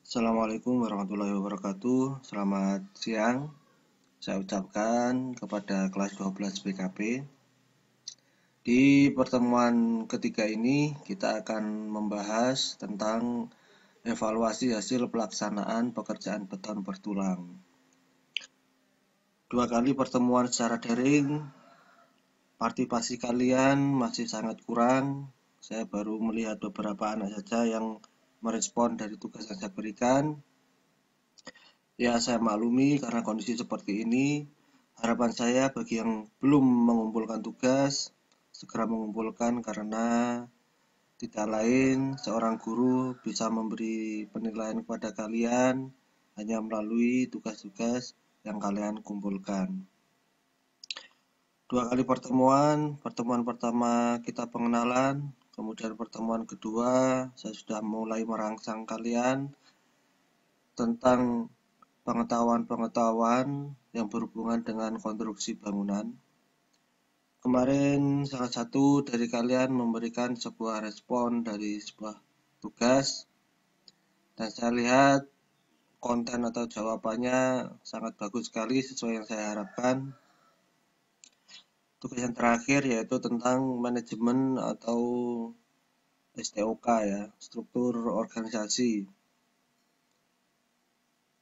Assalamualaikum warahmatullahi wabarakatuh. Selamat siang. Saya ucapkan kepada kelas 12 BKP. Di pertemuan ketiga ini kita akan membahas tentang evaluasi hasil pelaksanaan pekerjaan beton bertulang. 2 kali pertemuan secara daring, partisipasi kalian masih sangat kurang. Saya baru melihat beberapa anak saja yang merespon dari tugas yang saya berikan. Ya, saya maklumi karena kondisi seperti ini. Harapan saya bagi yang belum mengumpulkan tugas, segera mengumpulkan karena tidak lain seorang guru bisa memberi penilaian kepada kalian hanya melalui tugas-tugas yang kalian kumpulkan. 2 kali pertemuan pertama kita pengenalan, kemudian pertemuan kedua saya sudah mulai merangsang kalian tentang pengetahuan-pengetahuan yang berhubungan dengan konstruksi bangunan. Kemarin salah satu dari kalian memberikan sebuah respon dari sebuah tugas dan saya lihat konten atau jawabannya sangat bagus sekali sesuai yang saya harapkan. Tugas yang terakhir yaitu tentang manajemen atau STOK ya, struktur organisasi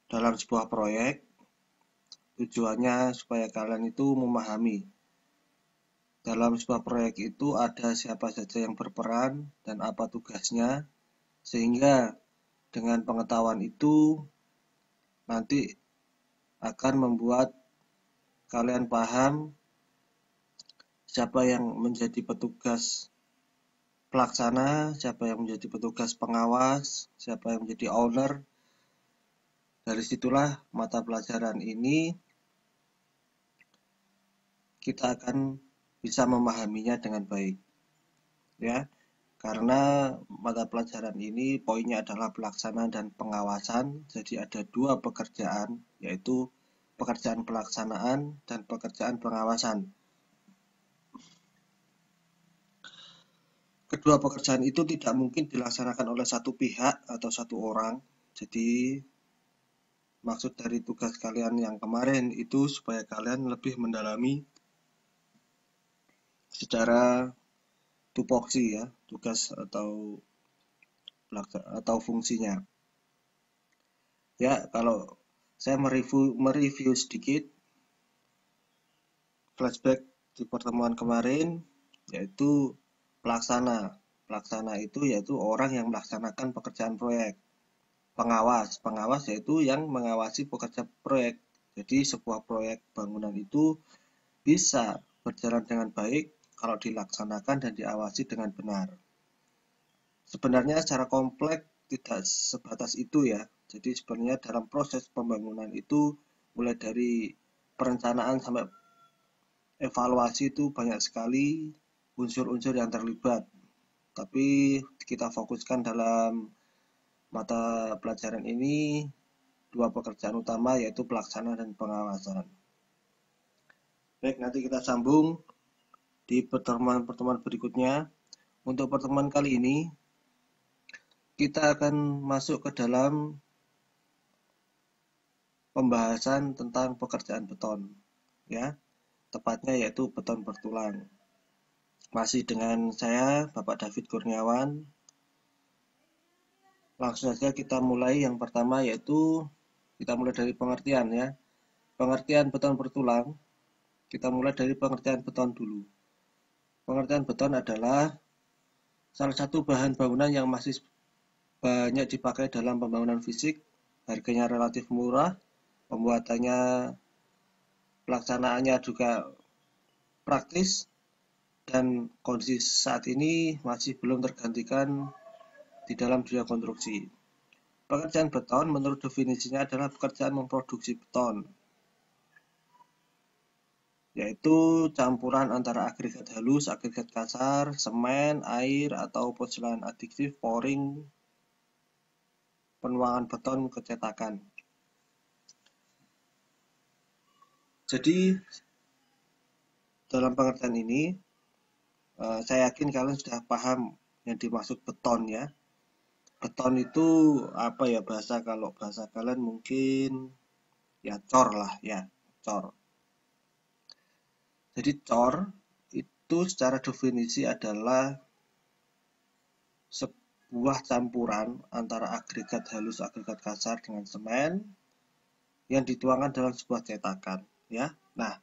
dalam sebuah proyek. Tujuannya supaya kalian itu memahami dalam sebuah proyek itu ada siapa saja yang berperan dan apa tugasnya, sehingga dengan pengetahuan itu nanti akan membuat kalian paham siapa yang menjadi petugas pelaksana, siapa yang menjadi petugas pengawas, siapa yang menjadi owner. Dari situlah mata pelajaran ini kita akan bisa memahaminya dengan baik. Ya, karena mata pelajaran ini poinnya adalah pelaksanaan dan pengawasan, jadi ada 2 pekerjaan, yaitu pekerjaan pelaksanaan dan pekerjaan pengawasan. Kedua pekerjaan itu tidak mungkin dilaksanakan oleh satu pihak atau satu orang, jadi maksud dari tugas kalian yang kemarin itu supaya kalian lebih mendalami secara tupoksi ya, tugas atau fungsinya. Ya, kalau saya mereview sedikit flashback di pertemuan kemarin, yaitu pelaksana. Pelaksana itu yaitu orang yang melaksanakan pekerjaan proyek. Pengawas yaitu yang mengawasi pekerja proyek. Jadi sebuah proyek bangunan itu bisa berjalan dengan baik kalau dilaksanakan dan diawasi dengan benar. Sebenarnya secara kompleks tidak sebatas itu ya. Jadi sebenarnya dalam proses pembangunan itu mulai dari perencanaan sampai evaluasi itu banyak sekali unsur-unsur yang terlibat. Tapi kita fokuskan dalam mata pelajaran ini 2 pekerjaan utama yaitu pelaksanaan dan pengawasan. Baik, nanti kita sambung di pertemuan-pertemuan berikutnya. Untuk pertemuan kali ini kita akan masuk ke dalam pembahasan tentang pekerjaan beton ya, tepatnya yaitu beton bertulang. Masih dengan saya Bapak David Kurniawan. Langsung saja kita mulai yang pertama yaitu kita mulai dari pengertian ya. Pengertian beton bertulang, kita mulai dari pengertian beton dulu. Pengertian beton adalah salah satu bahan bangunan yang masih banyak dipakai dalam pembangunan fisik, harganya relatif murah, pembuatannya, pelaksanaannya juga praktis, dan kondisi saat ini masih belum tergantikan di dalam dunia konstruksi. Pekerjaan beton menurut definisinya adalah pekerjaan memproduksi beton, yaitu campuran antara agregat halus, agregat kasar, semen, air, atau porselen adiktif, pouring, penuangan beton ke cetakan. Jadi dalam pengertian ini saya yakin kalian sudah paham yang dimaksud beton ya. beton itu apa ya, kalau bahasa kalian mungkin ya cor lah ya, cor. Jadi cor itu secara definisi adalah sebuah campuran antara agregat halus, agregat kasar dengan semen yang dituangkan dalam sebuah cetakan ya. Nah,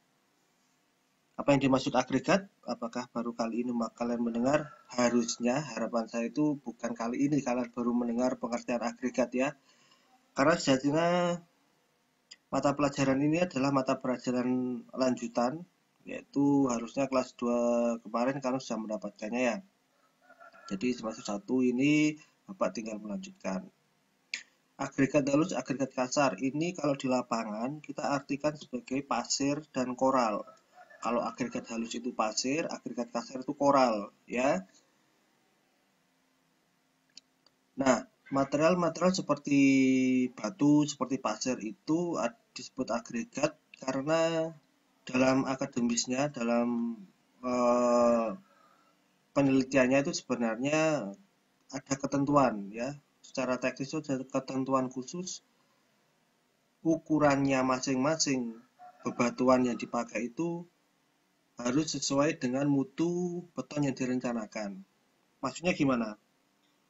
apa yang dimaksud agregat? Apakah baru kali ini kalian mendengar? Harusnya harapan saya itu bukan kali ini kalian baru mendengar pengertian agregat ya. Karena sejatinya mata pelajaran ini adalah mata pelajaran lanjutan, yaitu harusnya kelas 2 kemarin kalian sudah mendapatkannya ya. Jadi semester 1 ini Bapak tinggal melanjutkan. Agregat halus, agregat kasar. Ini kalau di lapangan kita artikan sebagai pasir dan koral. Kalau agregat halus itu pasir, agregat kasar itu koral, ya. Nah, material-material seperti batu, seperti pasir itu disebut agregat karena dalam akademisnya, dalam penelitiannya itu sebenarnya ada ketentuan ya. Secara teknis itu ada ketentuan khusus ukurannya masing-masing bebatuan yang dipakai itu harus sesuai dengan mutu beton yang direncanakan. Maksudnya gimana?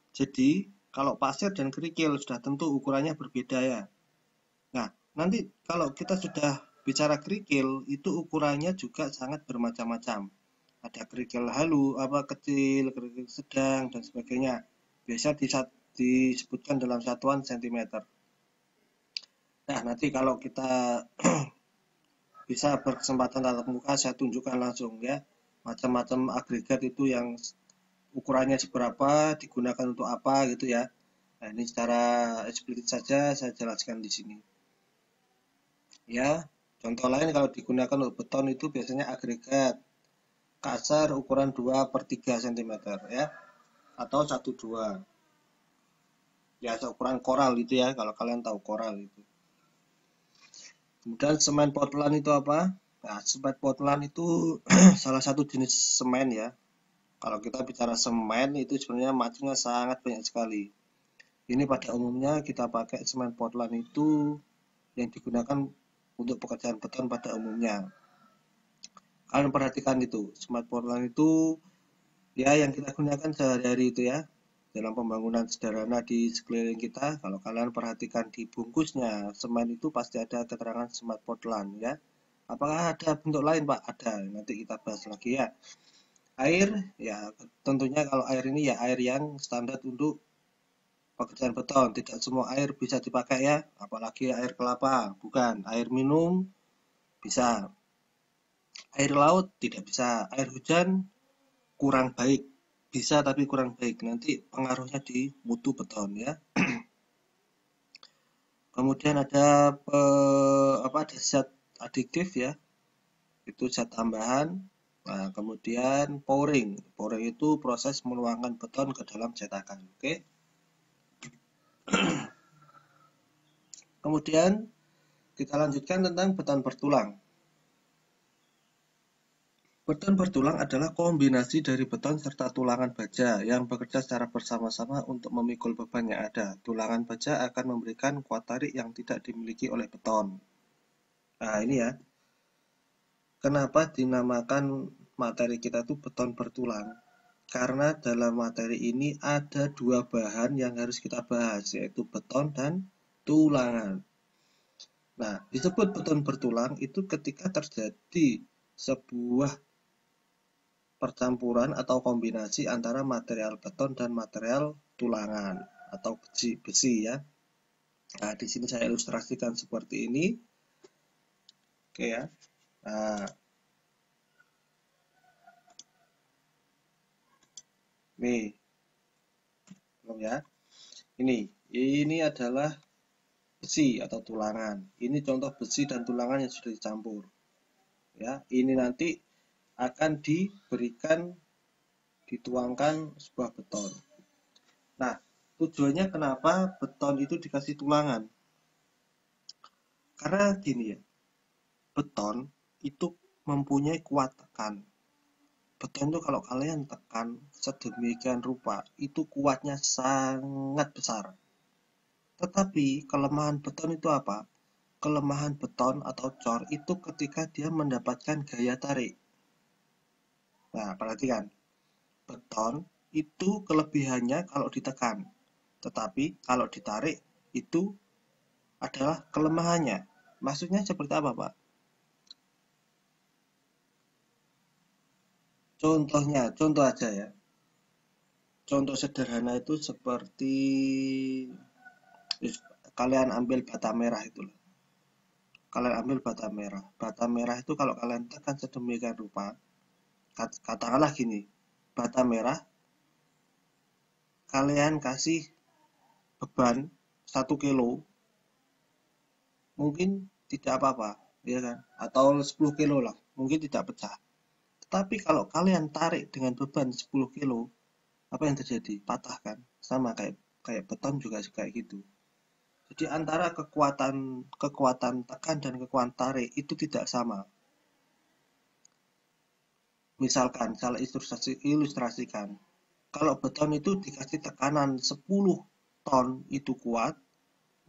Jadi, kalau pasir dan kerikil sudah tentu ukurannya berbeda ya. Nah, nanti kalau kita sudah bicara kerikil, itu ukurannya juga sangat bermacam-macam. Ada kerikil kecil, kerikil sedang, dan sebagainya. Biasa disebutkan dalam satuan sentimeter. Nah, nanti kalau kita bisa berkesempatan tatap muka, saya tunjukkan langsung ya. Macam-macam agregat itu yang ukurannya seberapa, digunakan untuk apa gitu ya. Nah, ini secara eksplisit saja saya jelaskan di sini. Ya, contoh lain kalau digunakan untuk beton itu biasanya agregat kasar ukuran 2/3 cm ya, atau 1/2. Ya, seukuran koral itu ya, kalau kalian tahu koral itu. Kemudian semen Portland itu apa? Nah, semen Portland itu salah satu jenis semen ya. Kalau kita bicara semen itu sebenarnya macamnya sangat banyak sekali. Ini pada umumnya kita pakai semen Portland itu yang digunakan untuk pekerjaan beton pada umumnya. Kalian perhatikan itu, semen Portland itu ya yang kita gunakan sehari-hari itu ya. Dalam pembangunan sederhana di sekeliling kita, kalau kalian perhatikan di bungkusnya, semen itu pasti ada keterangan semen Portland ya. Apakah ada bentuk lain Pak? Ada, nanti kita bahas lagi ya. Air, ya tentunya kalau air ini ya air yang standar untuk pekerjaan beton. Tidak semua air bisa dipakai ya, apalagi air kelapa, bukan. Air minum bisa, air laut tidak bisa, air hujan kurang baik, bisa tapi kurang baik, nanti pengaruhnya di mutu beton ya. Kemudian ada ada zat adiktif ya, itu zat tambahan. Nah, kemudian pouring itu proses menuangkan beton ke dalam cetakan. Oke. Kemudian kita lanjutkan tentang beton bertulang. Beton bertulang adalah kombinasi dari beton serta tulangan baja yang bekerja secara bersama-sama untuk memikul beban yang ada. Tulangan baja akan memberikan kuat tarik yang tidak dimiliki oleh beton. Nah, ini ya. Kenapa dinamakan materi kita itu beton bertulang? Karena dalam materi ini ada dua bahan yang harus kita bahas, yaitu beton dan tulangan. Nah, disebut beton bertulang itu ketika terjadi sebuah percampuran atau kombinasi antara material beton dan material tulangan atau besi ya. Nah, di sini saya ilustrasikan seperti ini. Oke ya. Nah, nih. Belum ya. Ini adalah besi atau tulangan. Ini contoh besi dan tulangan yang sudah dicampur. Ya, ini nanti akan dituangkan sebuah beton. Nah, tujuannya kenapa beton itu dikasih tulangan? Karena gini ya, beton itu mempunyai kuat tekan. Beton itu kalau kalian tekan sedemikian rupa, itu kuatnya sangat besar. Tetapi kelemahan beton itu apa? Kelemahan beton atau cor itu ketika dia mendapatkan gaya tarik. Nah, perhatikan. Beton itu kelebihannya kalau ditekan. Tetapi kalau ditarik itu adalah kelemahannya. Maksudnya seperti apa, Pak? Contoh aja ya. Contoh sederhana itu seperti kalian ambil bata merah itu. Kalian ambil bata merah. Bata merah itu kalau kalian tekan sedemikian rupa, katakanlah gini, bata merah kalian kasih beban 1 kilo, mungkin tidak apa-apa, ya kan? Atau 10 kilo lah, mungkin tidak pecah. Tetapi kalau kalian tarik dengan beban 10 kilo, apa yang terjadi? Patah kan? Sama kayak beton juga kayak gitu. Jadi antara kekuatan tekan dan kekuatan tarik itu tidak sama. Misalkan saya ilustrasikan, kalau beton itu dikasih tekanan 10 ton itu kuat,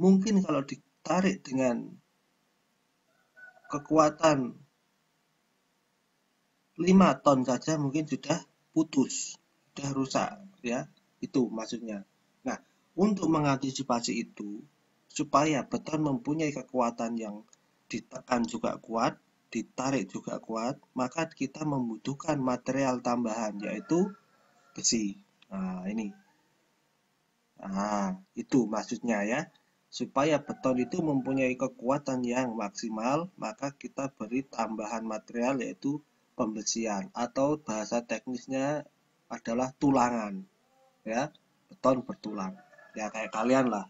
mungkin kalau ditarik dengan kekuatan 5 ton saja mungkin sudah putus, sudah rusak, ya. Itu maksudnya. Nah, untuk mengantisipasi itu, supaya beton mempunyai kekuatan yang ditekan juga kuat, ditarik juga kuat, maka kita membutuhkan material tambahan, yaitu besi. Nah, ini. Nah, itu maksudnya ya. Supaya beton itu mempunyai kekuatan yang maksimal, maka kita beri tambahan material yaitu pembesian atau bahasa teknisnya adalah tulangan. Ya, beton bertulang. Ya kayak kalian lah.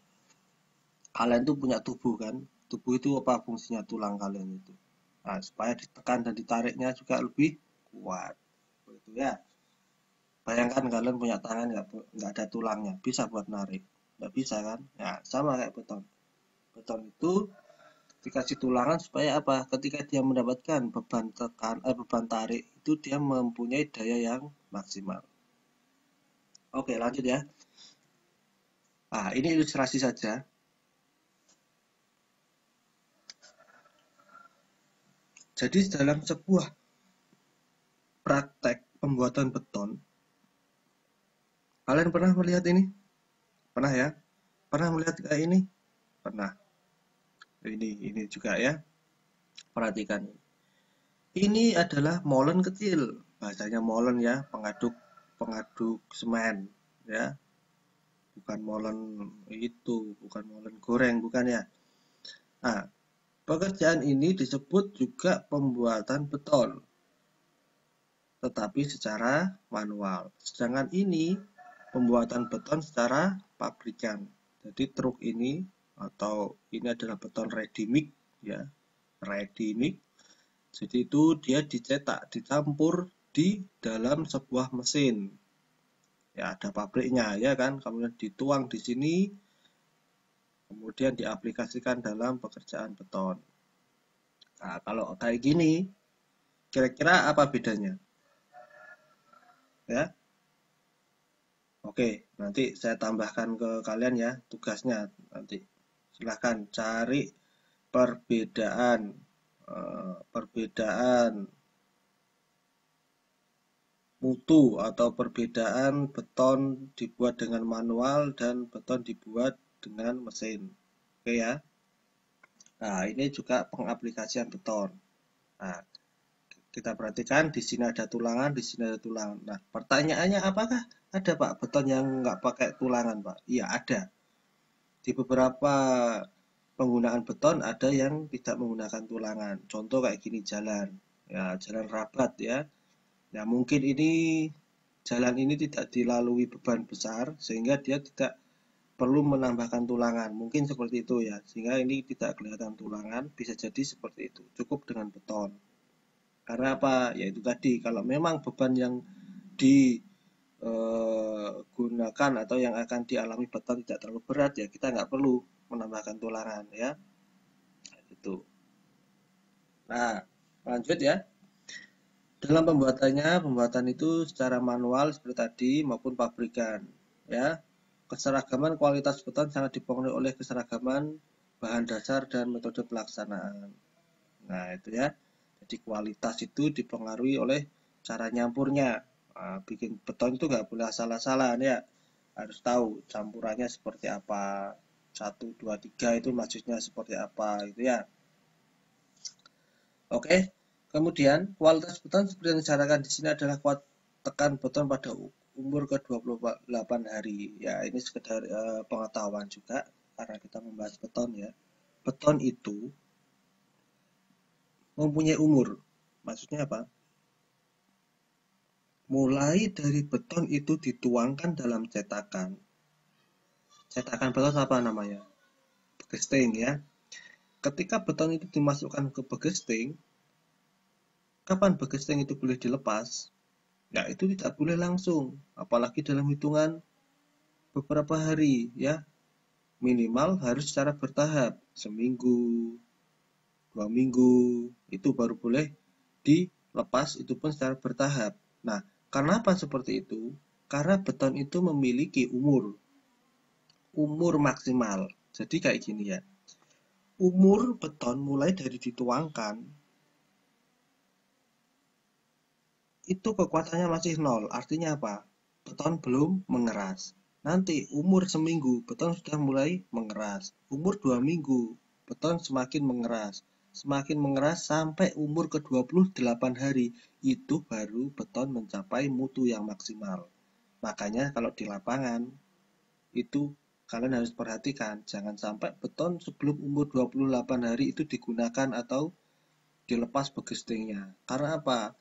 Kalian tuh punya tubuh kan? Tubuh itu apa fungsinya tulang kalian itu? Nah, supaya ditekan dan ditariknya juga lebih kuat. Begitu ya. Bayangkan kalian punya tangan nggak ada tulangnya, bisa buat narik? Nggak bisa kan? Ya, sama kayak beton. Beton itu dikasih tulangan supaya apa? Ketika dia mendapatkan beban tarik itu dia mempunyai daya yang maksimal. Oke, lanjut ya. Nah, ini ilustrasi saja. Jadi dalam sebuah praktek pembuatan beton, kalian pernah melihat ini? Pernah ya? Pernah melihat kayak ini? Pernah. Ini juga ya. Perhatikan. Ini adalah molen kecil. Bahasanya molen ya, pengaduk semen ya. Bukan molen itu, bukan molen goreng, bukan ya. Nah, pekerjaan ini disebut juga pembuatan beton, tetapi secara manual. Sedangkan ini pembuatan beton secara pabrikan. Jadi truk ini atau ini adalah beton ready mix ya, ready mix. Jadi itu dia dicetak, dicampur di dalam sebuah mesin. Ya ada pabriknya ya kan, kemudian dituang di sini, kemudian diaplikasikan dalam pekerjaan beton. Nah, kalau kayak gini, kira-kira apa bedanya? Ya, oke, nanti saya tambahkan ke kalian ya tugasnya nanti. Silahkan cari perbedaan perbedaan mutu atau perbedaan beton dibuat dengan manual dan beton dibuat dengan mesin. Oke ya. Nah, ini juga pengaplikasian beton. Nah, kita perhatikan di sini ada tulangan, di sini ada tulangan. Nah, pertanyaannya apakah ada Pak beton yang nggak pakai tulangan Pak? Iya ada. Di beberapa penggunaan beton ada yang tidak menggunakan tulangan. Contoh kayak gini jalan, ya jalan rabat ya. Ya mungkin ini jalan ini tidak dilalui beban besar sehingga dia tidak perlu menambahkan tulangan. Mungkin seperti itu ya. Sehingga ini tidak kelihatan tulangan, bisa jadi seperti itu. Cukup dengan beton. Karena apa? Yaitu tadi kalau memang beban yang digunakan atau yang akan dialami beton tidak terlalu berat ya kita nggak perlu menambahkan tulangan ya. Itu. Nah, lanjut ya. Dalam pembuatan itu secara manual seperti tadi maupun pabrikan, ya. Keseragaman kualitas beton sangat dipengaruhi oleh keseragaman bahan dasar dan metode pelaksanaan. Nah, itu ya. Jadi kualitas itu dipengaruhi oleh cara nyampurnya. Nah, bikin beton itu nggak boleh asal-asalan ya. Harus tahu campurannya seperti apa. Satu, dua, tiga itu maksudnya seperti apa gitu ya. Oke, kemudian kualitas beton seperti yang disyaratkan di sini adalah kuat tekan beton pada umur ke-28 hari. Ya, ini sekedar pengetahuan juga karena kita membahas beton ya. Beton itu mempunyai umur. Maksudnya apa? Mulai dari beton itu dituangkan dalam cetakan. Cetakan beton apa namanya? Begesting ya. Ketika beton itu dimasukkan ke begesting, kapan begesting itu boleh dilepas? Nah, itu tidak boleh langsung, apalagi dalam hitungan beberapa hari ya. Minimal harus secara bertahap, seminggu, 2 minggu, itu baru boleh dilepas, itu pun secara bertahap. Nah, kenapa seperti itu? Karena beton itu memiliki umur maksimal. Jadi kayak gini ya. Umur beton mulai dari dituangkan itu kekuatannya masih nol. Artinya apa? Beton belum mengeras. Nanti umur seminggu beton sudah mulai mengeras. Umur 2 minggu beton semakin mengeras. Semakin mengeras sampai umur ke-28 hari itu baru beton mencapai mutu yang maksimal. Makanya kalau di lapangan itu kalian harus perhatikan jangan sampai beton sebelum umur 28 hari itu digunakan atau dilepas begestingnya. Karena apa?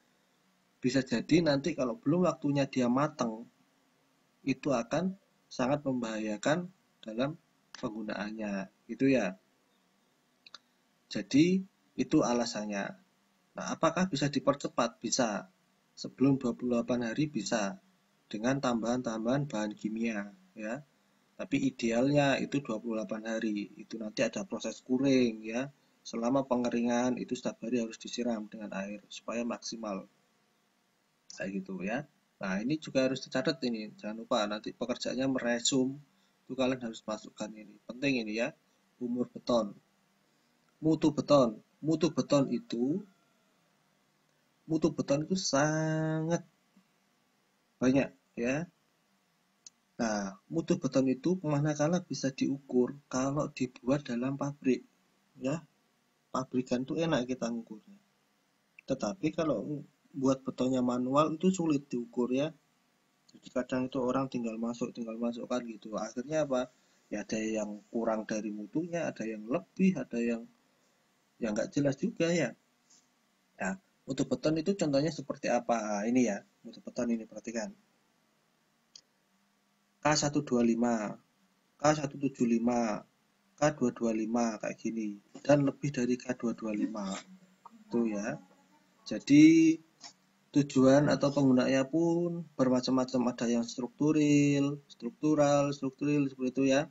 Bisa jadi nanti kalau belum waktunya dia matang itu akan sangat membahayakan dalam penggunaannya. Itu ya. Jadi itu alasannya. Nah, apakah bisa dipercepat? Bisa. Sebelum 28 hari bisa dengan tambahan-tambahan bahan kimia ya. Tapi idealnya itu 28 hari. Itu nanti ada proses kuring ya. Selama pengeringan itu setiap hari harus disiram dengan air supaya maksimal. Kayak gitu ya. Nah, ini juga harus dicatat ini. Jangan lupa nanti pekerjaannya meresum. Itu kalian harus masukkan ini. Penting ini ya. Umur beton. Mutu beton. Mutu beton itu sangat banyak ya. Nah, mutu beton itu manakala bisa diukur kalau dibuat dalam pabrik ya. Pabrikan itu enak kita ngukurnya. Tetapi kalau buat betonnya manual itu sulit diukur ya. Jadi kadang itu orang tinggal masukkan gitu. Akhirnya apa? Ya ada yang kurang dari mutunya, ada yang lebih, ada yang nggak jelas juga ya. Nah, mutu beton itu contohnya seperti apa? Nah, ini ya, mutu beton ini perhatikan. K125, K175, K225 kayak gini. Dan lebih dari K225. Itu ya. Jadi tujuan atau penggunaannya pun bermacam-macam, ada yang struktural seperti itu ya.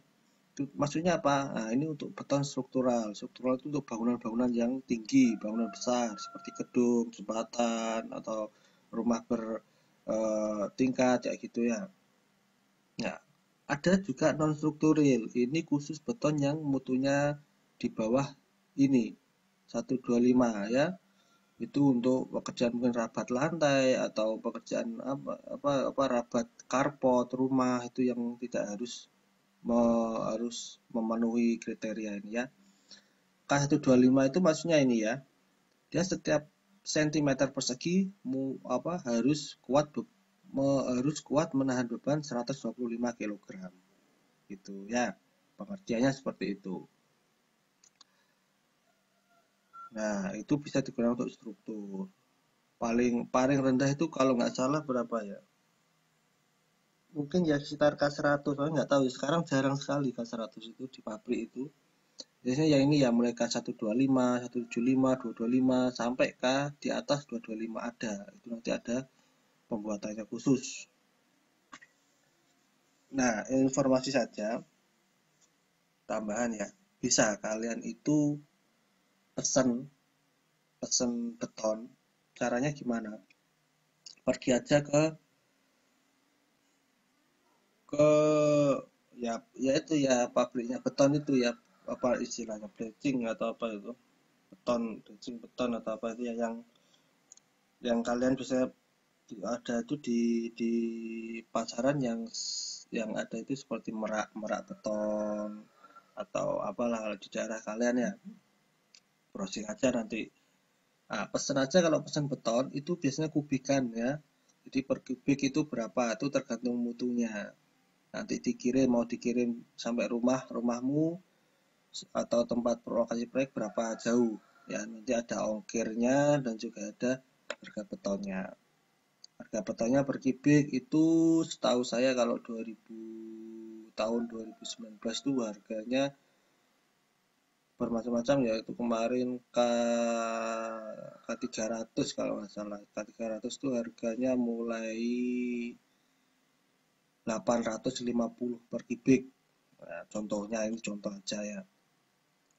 Maksudnya apa? Nah, ini untuk beton struktural. Struktural itu untuk bangunan-bangunan yang tinggi, bangunan besar seperti gedung, jembatan atau rumah bertingkat kayak gitu ya. Nah, ada juga non struktural. Ini khusus beton yang mutunya di bawah ini 125 ya. Itu untuk pekerjaan mungkin rabat lantai atau pekerjaan apa rabat karpot rumah itu yang tidak harus memenuhi kriteria ini ya. K125 itu maksudnya ini ya. Dia setiap sentimeter persegi harus kuat menahan beban 125 kg. Gitu ya. Pengertiannya seperti itu. Nah, itu bisa digunakan untuk struktur. Paling paling rendah itu kalau nggak salah berapa ya? Mungkin ya sekitar K100, saya nggak tahu. Sekarang jarang sekali K100 itu di pabrik itu. Biasanya yang ini ya mulai K125, 175, 225 sampai K di atas 225 ada. Itu nanti ada pembuatannya khusus. Nah, informasi saja tambahan ya. Bisa kalian itu pesen pesen beton. Caranya gimana? pergi aja ke ya itu ya pabriknya beton itu ya, apa istilahnya, blecing atau apa itu, beton, blecing beton atau apa itu ya, yang kalian bisa ada itu di pasaran, yang ada itu seperti merak merak beton atau apalah kalau di daerah kalian ya, browsing aja nanti. Nah, pesen aja kalau pesan beton itu biasanya kubikan ya. Jadi per kubik itu berapa, itu tergantung mutunya. Nanti mau dikirim sampai rumahmu atau tempat lokasi proyek berapa jauh. Ya, nanti ada ongkirnya dan juga ada harga betonnya. Harga betonnya per kubik itu setahu saya kalau tahun 2019 itu harganya bermacam-macam ya, itu kemarin K300 kalau nggak salah. K300 itu harganya mulai 850 per kubik. Nah, contohnya ini contoh aja ya.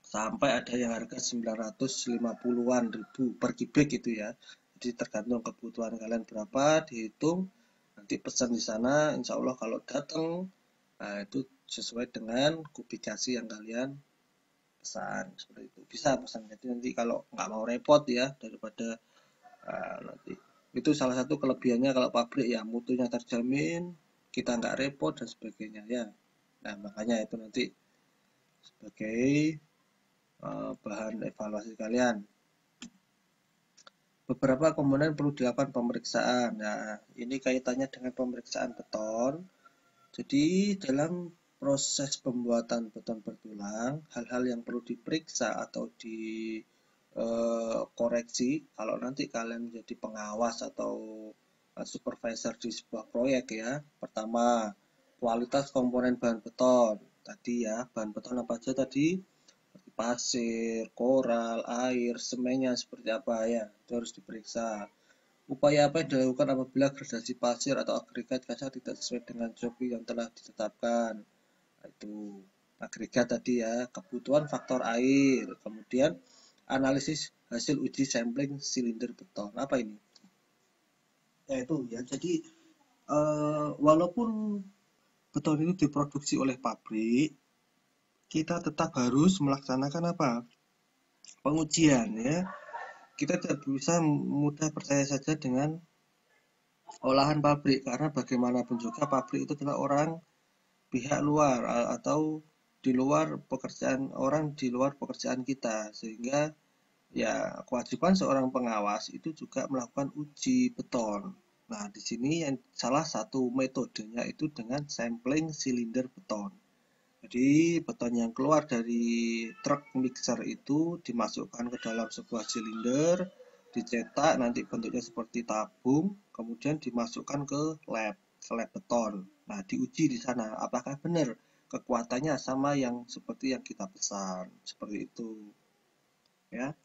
Sampai ada yang harga 950-an ribu per kubik itu ya. Jadi tergantung kebutuhan kalian berapa, dihitung, nanti pesan di sana, insya Allah kalau datang, nah itu sesuai dengan kubikasi yang kalian pesan, seperti itu. Bisa pesan, jadi nanti kalau nggak mau repot ya, daripada nanti itu salah satu kelebihannya kalau pabrik ya, mutunya terjamin, kita nggak repot dan sebagainya ya. Nah makanya itu nanti sebagai bahan evaluasi kalian. Beberapa komponen perlu dilakukan pemeriksaan. Nah, ini kaitannya dengan pemeriksaan beton. Jadi, dalam proses pembuatan beton bertulang, hal-hal yang perlu diperiksa atau dikoreksi kalau nanti kalian menjadi pengawas atau supervisor di sebuah proyek ya. Pertama, kualitas komponen bahan beton. Tadi ya, bahan beton apa aja tadi? Pasir, koral, air, semennya seperti apa ya, itu harus diperiksa. Upaya apa yang dilakukan apabila gradasi pasir atau agregat kaca tidak sesuai dengan JOP yang telah ditetapkan? Nah, itu agregat tadi ya, kebutuhan faktor air, kemudian analisis hasil uji sampling silinder beton. Apa ini? Ya itu ya, jadi walaupun beton itu diproduksi oleh pabrik, kita tetap harus melaksanakan apa? Pengujian ya. Kita tidak bisa mudah percaya saja dengan olahan pabrik, karena bagaimanapun juga pabrik itu adalah pihak luar atau di luar pekerjaan orang, di luar pekerjaan kita, sehingga ya kewajiban seorang pengawas itu juga melakukan uji beton. Nah, di sini yang salah satu metodenya itu dengan sampling silinder beton. Jadi beton yang keluar dari truk mixer itu dimasukkan ke dalam sebuah silinder, dicetak, nanti bentuknya seperti tabung, kemudian dimasukkan ke lab beton. Nah, diuji di sana apakah benar kekuatannya sama yang seperti yang kita pesan, seperti itu. Ya.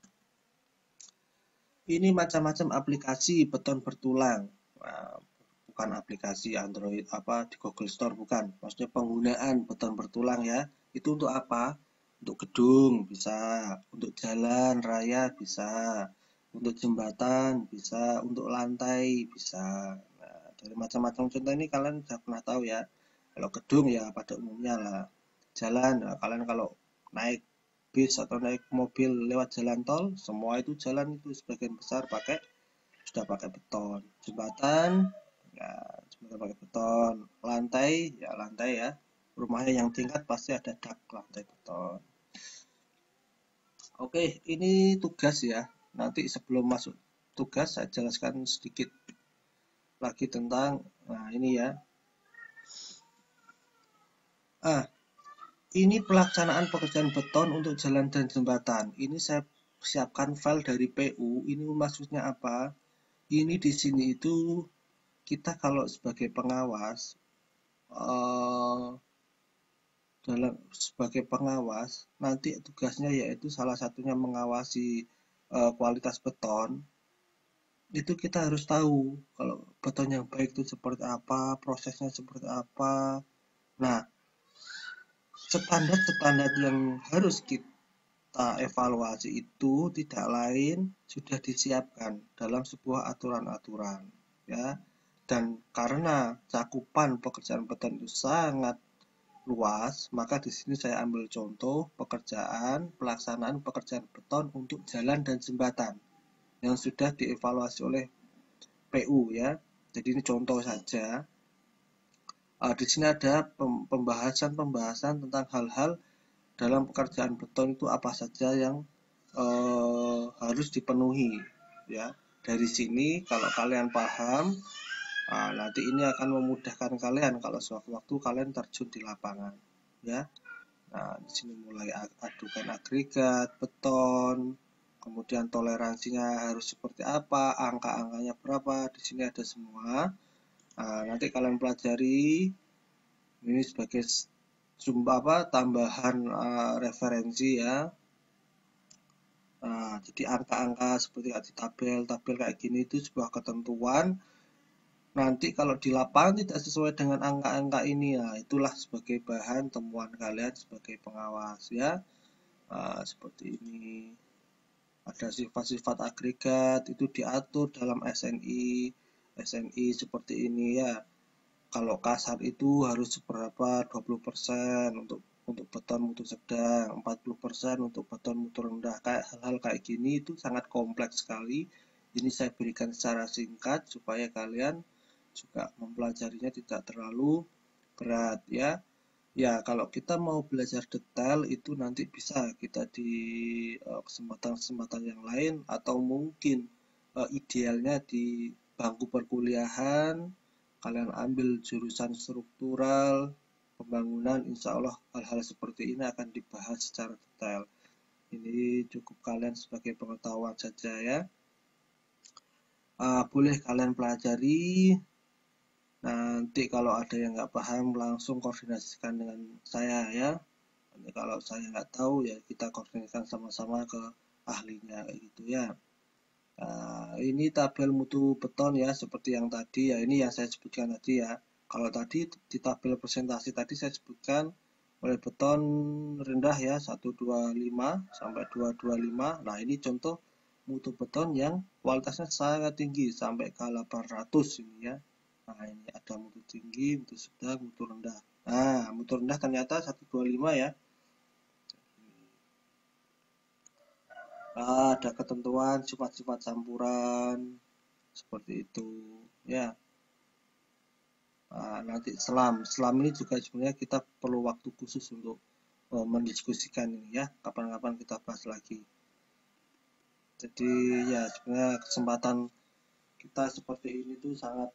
Ini macam-macam aplikasi beton bertulang. Nah, bukan aplikasi Android apa di Google Store, bukan. Maksudnya penggunaan beton bertulang ya. Itu untuk apa? Untuk gedung bisa, untuk jalan raya bisa, untuk jembatan bisa, untuk lantai bisa. Nah, dari macam-macam contoh ini kalian sudah pernah tahu ya. Kalau gedung ya pada umumnya lah. Jalan, nah, kalian kalau naik bis atau naik mobil lewat jalan tol, semua itu jalan itu sebagian besar sudah pakai beton. Jembatan ya jembatan pakai beton. Lantai ya lantai ya. Rumahnya yang tingkat pasti ada dak lantai beton. Oke, ini tugas ya. Nanti sebelum masuk tugas saya jelaskan sedikit lagi tentang ini ya. Ini pelaksanaan pekerjaan beton untuk jalan dan jembatan. Ini saya siapkan file dari PU. Ini maksudnya apa? Ini di sini itu kita kalau sebagai pengawas, sebagai pengawas nanti tugasnya yaitu salah satunya mengawasi kualitas beton. Itu kita harus tahu kalau beton yang baik itu seperti apa, prosesnya seperti apa. Nah, standar-standar yang harus kita evaluasi itu tidak lain sudah disiapkan dalam sebuah aturan-aturan ya. Dan karena cakupan pekerjaan beton itu sangat luas, maka di sini saya ambil contoh pelaksanaan pekerjaan beton untuk jalan dan jembatan yang sudah dievaluasi oleh PU ya. Jadi ini contoh saja. Di sini ada pembahasan tentang hal-hal dalam pekerjaan beton itu apa saja yang harus dipenuhi ya. Dari sini kalau kalian paham, nanti ini akan memudahkan kalian kalau sewaktu-waktu kalian terjun di lapangan ya. Nah, di sini mulai adukan agregat, beton, kemudian toleransinya harus seperti apa, angka-angkanya berapa, di sini ada semua. Nanti kalian pelajari ini sebagai tambahan referensi ya. Jadi angka-angka seperti di tabel kayak gini itu sebuah ketentuan. Nanti kalau di lapangan tidak sesuai dengan angka-angka ini, itulah sebagai bahan temuan kalian sebagai pengawas ya. Seperti ini. Ada sifat-sifat agregat itu diatur dalam SNI seperti ini ya. Kalau kasar itu harus seberapa 20% untuk beton mutu sedang, 40% untuk beton mutu rendah. Kayak hal-hal kayak gini itu sangat kompleks sekali. Ini saya berikan secara singkat supaya kalian juga mempelajarinya tidak terlalu berat ya. Ya, kalau kita mau belajar detail itu nanti bisa kita di kesempatan-kesempatan yang lain, atau mungkin idealnya di bangku perkuliahan kalian ambil jurusan struktural pembangunan, insya Allah hal-hal seperti ini akan dibahas secara detail. Ini cukup kalian sebagai pengetahuan saja ya. Boleh kalian pelajari. Nanti kalau ada yang nggak paham langsung koordinasikan dengan saya ya. Nanti kalau saya nggak tahu ya kita koordinasikan sama-sama ke ahlinya kayak gitu ya. Ini tabel mutu beton ya, seperti yang tadi ya, ini yang saya sebutkan tadi ya. Kalau tadi di tabel presentasi tadi saya sebutkan oleh beton rendah ya 125 sampai 225. Nah, ini contoh mutu beton yang kualitasnya sangat tinggi sampai ke 800 ini ya. Nah, ini ada mutu tinggi, mutu sedang, mutu rendah. Nah, mutu rendah ternyata 125 ya. Ada ketentuan sifat-sifat campuran seperti itu ya. Nanti selam ini juga sebenarnya kita perlu waktu khusus untuk mendiskusikan ini ya, kapan-kapan kita bahas lagi. Jadi ya sebenarnya kesempatan kita seperti ini tuh sangat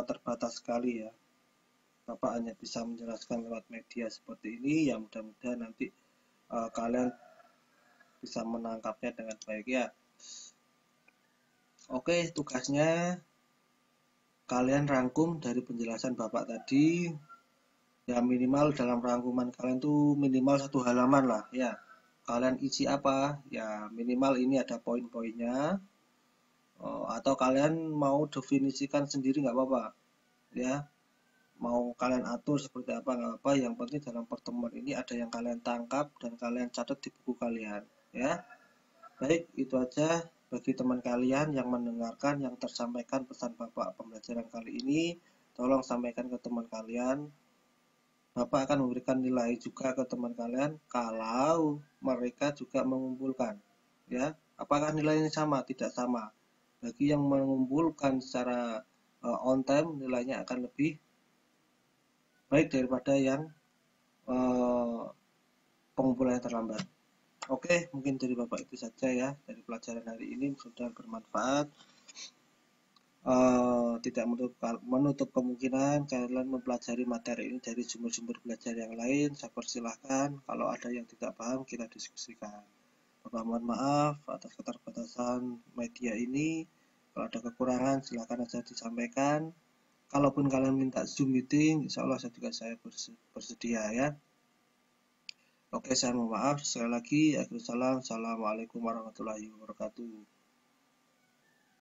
terbatas sekali ya. Bapak hanya bisa menjelaskan lewat media seperti ini ya, mudah-mudahan nanti kalian bisa menangkapnya dengan baik ya. Oke, tugasnya kalian rangkum dari penjelasan Bapak tadi ya, minimal dalam rangkuman kalian tuh minimal 1 halaman lah ya. Kalian isi apa ya, minimal ini ada poin-poinnya. Atau kalian mau definisikan sendiri nggak apa-apa ya, mau kalian atur seperti apa nggak apa, yang penting dalam pertemuan ini ada yang kalian tangkap dan kalian catat di buku kalian ya. Baik, itu aja bagi teman kalian yang mendengarkan yang tersampaikan pesan Bapak pembelajaran kali ini. Tolong sampaikan ke teman kalian. Bapak akan memberikan nilai juga ke teman kalian kalau mereka juga mengumpulkan ya. Apakah nilainya sama? Tidak sama. Bagi yang mengumpulkan secara on time, nilainya akan lebih baik daripada yang pengumpulan yang terlambat. Oke, mungkin dari Bapak itu saja ya dari pelajaran hari ini, sudah bermanfaat. Tidak menutup kemungkinan kalian mempelajari materi ini dari sumber-sumber belajar yang lain. Saya persilahkan, kalau ada yang tidak paham kita diskusikan. Bapak mohon maaf atas keterbatasan media ini. Kalau ada kekurangan silakan saja disampaikan. Kalaupun kalian minta Zoom meeting, insya Allah saya bersedia ya. Oke, saya mohon maaf sekali lagi. Assalamualaikum warahmatullahi wabarakatuh.